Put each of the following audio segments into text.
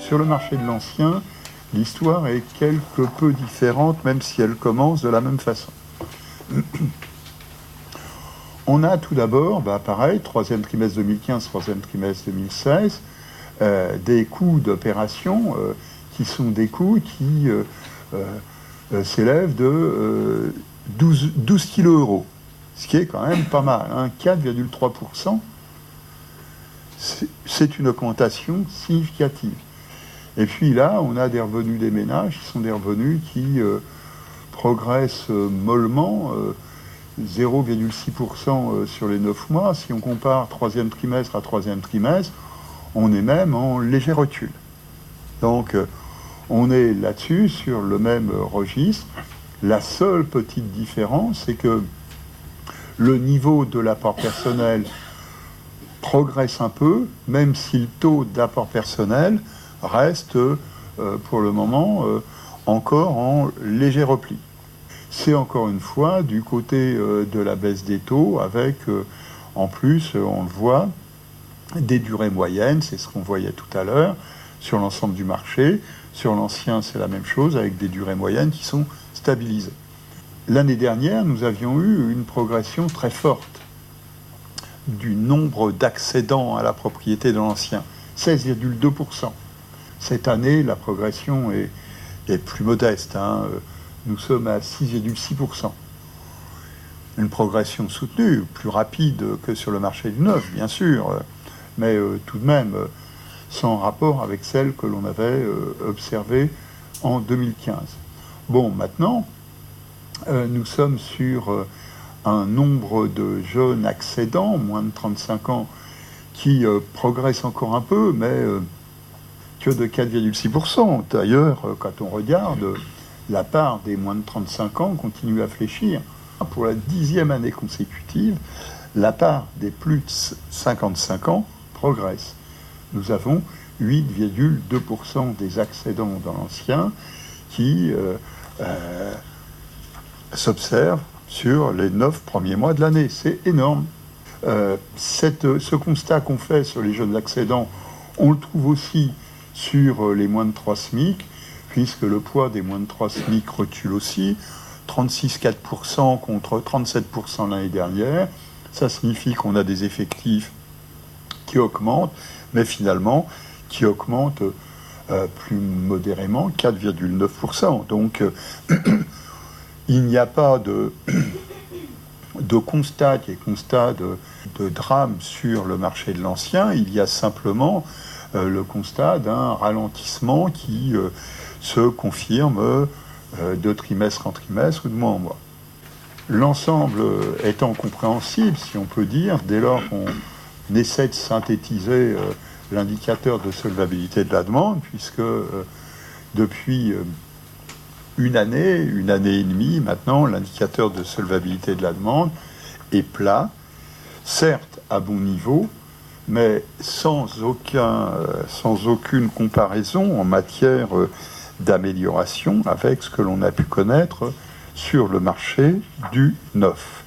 Sur le marché de l'ancien, l'histoire est quelque peu différente, même si elle commence de la même façon. On a tout d'abord, pareil, troisième trimestre 2015, troisième trimestre 2016, des coûts d'opération qui sont des coûts qui s'élèvent de 12 kilos euros, ce qui est quand même pas mal, 4,3%. C'est une augmentation significative. Et puis là, on a des revenus des ménages qui sont des revenus qui progressent mollement, 0,6% sur les 9 mois. Si on compare troisième trimestre à troisième trimestre, on est même en léger recul. Donc, on est là-dessus, sur le même registre. La seule petite différence, c'est que le niveau de l'apport personnel progresse un peu, même si le taux d'apport personnel reste, pour le moment, encore en léger repli. C'est encore une fois du côté de la baisse des taux, avec, en plus, on le voit, des durées moyennes, c'est ce qu'on voyait tout à l'heure, sur l'ensemble du marché. Sur l'ancien, c'est la même chose, avec des durées moyennes qui sont stabilisées. L'année dernière, nous avions eu une progression très forte du nombre d'accédants à la propriété de l'ancien, 16,2%. Cette année, la progression est plus modeste. Nous sommes à 6,6%. Une progression soutenue, plus rapide que sur le marché du neuf, bien sûr, mais tout de même sans rapport avec celle que l'on avait observée en 2015. Bon, maintenant, nous sommes sur un nombre de jeunes accédants, moins de 35 ans, qui progressent encore un peu, mais que de 4,6%. D'ailleurs, quand on regarde, la part des moins de 35 ans continue à fléchir. Pour la 10e année consécutive, la part des plus de 55 ans progresse. Nous avons 8,2% des accédants dans l'ancien qui s'observent sur les 9 premiers mois de l'année. C'est énorme. Ce constat qu'on fait sur les jeunes accédants, on le trouve aussi sur les moins de 3 SMIC, puisque le poids des moins de 3 SMIC recule aussi, 36,4% contre 37% l'année dernière. Ça signifie qu'on a des effectifs qui augmentent, mais finalement qui augmentent plus modérément, 4,9%. Donc il n'y a pas de constat qui est constat de drame sur le marché de l'ancien, il y a simplement le constat d'un ralentissement qui se confirme de trimestre en trimestre ou de mois en mois. L'ensemble étant compréhensible, si on peut dire, dès lors qu'on essaie de synthétiser l'indicateur de solvabilité de la demande, puisque depuis une année et demie, maintenant, l'indicateur de solvabilité de la demande est plat, certes à bon niveau, mais sans aucune comparaison en matière d'amélioration avec ce que l'on a pu connaître sur le marché du neuf.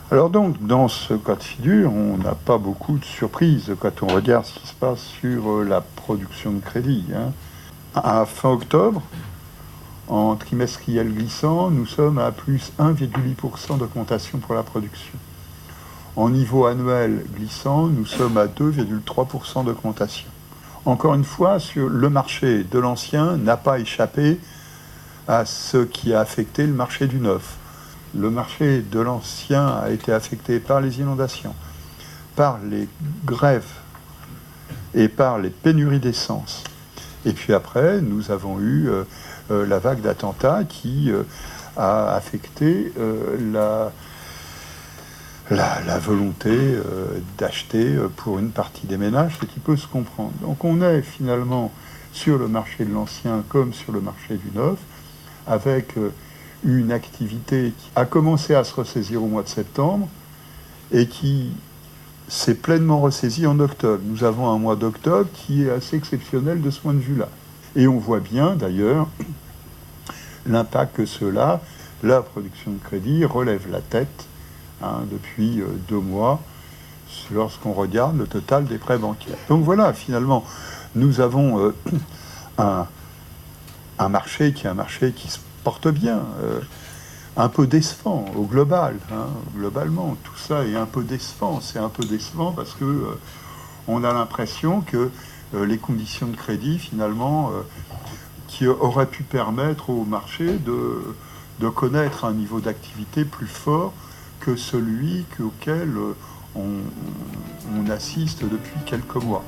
Alors donc, dans ce cas de figure, on n'a pas beaucoup de surprises quand on regarde ce qui se passe sur la production de crédit. À fin octobre, en trimestriel glissant, nous sommes à plus 1,8% d'augmentation pour la production. En niveau annuel glissant, nous sommes à 2,3% d'augmentation. Encore une fois, sur le marché de l'ancien n'a pas échappé à ce qui a affecté le marché du neuf. Le marché de l'ancien a été affecté par les inondations, par les grèves et par les pénuries d'essence. Et puis après, nous avons eu la vague d'attentats qui a affecté la volonté d'acheter pour une partie des ménages, ce qui peut se comprendre. Donc on est finalement sur le marché de l'ancien comme sur le marché du neuf, avec une activité qui a commencé à se ressaisir au mois de septembre et qui s'est pleinement ressaisie en octobre. Nous avons un mois d'octobre qui est assez exceptionnel de ce point de vue-là. Et on voit bien d'ailleurs l'impact que cela, la production de crédit relève la tête depuis 2 mois lorsqu'on regarde le total des prêts bancaires. Donc voilà, finalement, nous avons un marché qui est un marché qui se porte bien, un peu décevant au global. Globalement, tout ça est un peu décevant. C'est un peu décevant parce que on a l'impression que les conditions de crédit, finalement, qui auraient pu permettre au marché de connaître un niveau d'activité plus fort que celui auquel on assiste depuis quelques mois.